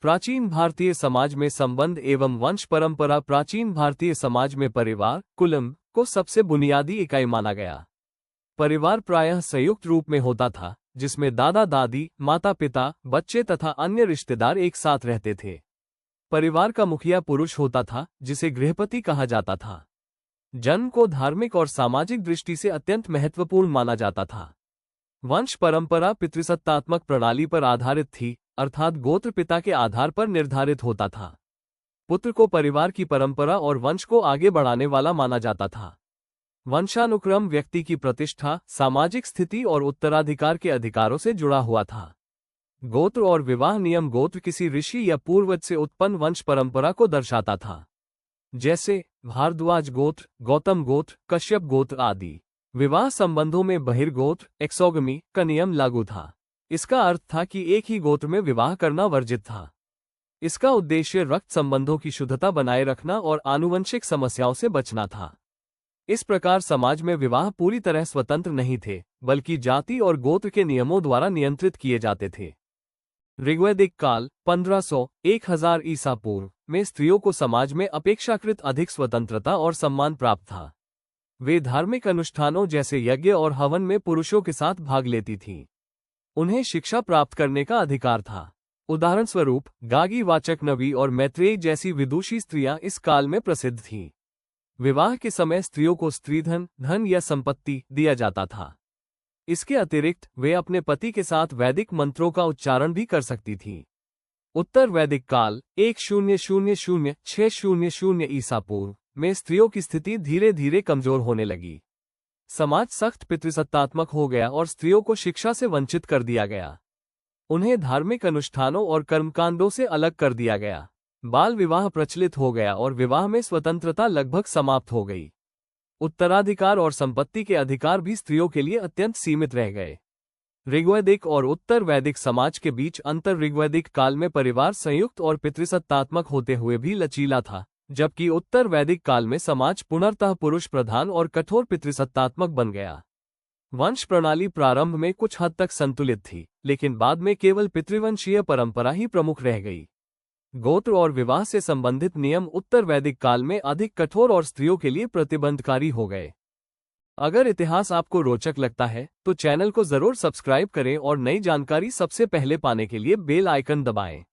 प्राचीन भारतीय समाज में संबंध एवं वंश परंपरा। प्राचीन भारतीय समाज में परिवार कुलम को सबसे बुनियादी इकाई माना गया। परिवार प्रायः संयुक्त रूप में होता था, जिसमें दादा दादी, माता पिता, बच्चे तथा अन्य रिश्तेदार एक साथ रहते थे। परिवार का मुखिया पुरुष होता था, जिसे गृहपति कहा जाता था। जन्म को धार्मिक और सामाजिक दृष्टि से अत्यंत महत्वपूर्ण माना जाता था। वंश परंपरा पितृसत्तात्मक प्रणाली पर आधारित थी, अर्थात गोत्र पिता के आधार पर निर्धारित होता था। पुत्र को परिवार की परंपरा और वंश को आगे बढ़ाने वाला माना जाता था। वंशानुक्रम व्यक्ति की प्रतिष्ठा, सामाजिक स्थिति और उत्तराधिकार के अधिकारों से जुड़ा हुआ था। गोत्र और विवाह नियम गोत्र किसी ऋषि या पूर्वज से उत्पन्न वंश परंपरा को दर्शाता था, जैसे भारद्वाज गोत्र, गौतम गोत्र, कश्यप गोत्र आदि। विवाह संबंधों में बहिर्गोत्र एक्सोगमी का नियम लागू था। इसका अर्थ था कि एक ही गोत्र में विवाह करना वर्जित था। इसका उद्देश्य रक्त संबंधों की शुद्धता बनाए रखना और आनुवंशिक समस्याओं से बचना था। इस प्रकार समाज में विवाह पूरी तरह स्वतंत्र नहीं थे, बल्कि जाति और गोत्र के नियमों द्वारा नियंत्रित किए जाते थे। ऋग्वैदिक काल 1500-1000 ईसा पूर्व में स्त्रियों को समाज में अपेक्षाकृत अधिक स्वतंत्रता और सम्मान प्राप्त था। वे धार्मिक अनुष्ठानों जैसे यज्ञ और हवन में पुरुषों के साथ भाग लेती थीं। उन्हें शिक्षा प्राप्त करने का अधिकार था। उदाहरण स्वरूप गागी, वाचकनवी और मैत्रेयी जैसी विदुषी स्त्रियां इस काल में प्रसिद्ध थीं। विवाह के समय स्त्रियों को स्त्रीधन, धन या संपत्ति दिया जाता था। इसके अतिरिक्त वे अपने पति के साथ वैदिक मंत्रों का उच्चारण भी कर सकती थीं। उत्तर वैदिक काल 1000-600 ईसा पूर्व में स्त्रियों की स्थिति धीरे धीरे कमजोर होने लगी। समाज सख्त पितृसत्तात्मक हो गया और स्त्रियों को शिक्षा से वंचित कर दिया गया। उन्हें धार्मिक अनुष्ठानों और कर्मकांडों से अलग कर दिया गया। बाल विवाह प्रचलित हो गया और विवाह में स्वतंत्रता लगभग समाप्त हो गई। उत्तराधिकार और संपत्ति के अधिकार भी स्त्रियों के लिए अत्यंत सीमित रह गए। ऋग्वैदिक और उत्तर वैदिक समाज के बीच अंतर। ऋग्वैदिक काल में परिवार संयुक्त और पितृसत्तात्मक होते हुए भी लचीला था, जबकि उत्तर वैदिक काल में समाज पुनर्तः पुरुष प्रधान और कठोर पितृसत्तात्मक बन गया। वंश प्रणाली प्रारंभ में कुछ हद तक संतुलित थी, लेकिन बाद में केवल पितृवंशीय परंपरा ही प्रमुख रह गई। गोत्र और विवाह से संबंधित नियम उत्तर वैदिक काल में अधिक कठोर और स्त्रियों के लिए प्रतिबंधकारी हो गए। अगर इतिहास आपको रोचक लगता है तो चैनल को जरूर सब्सक्राइब करें और नई जानकारी सबसे पहले पाने के लिए बेल आइकन दबाएं।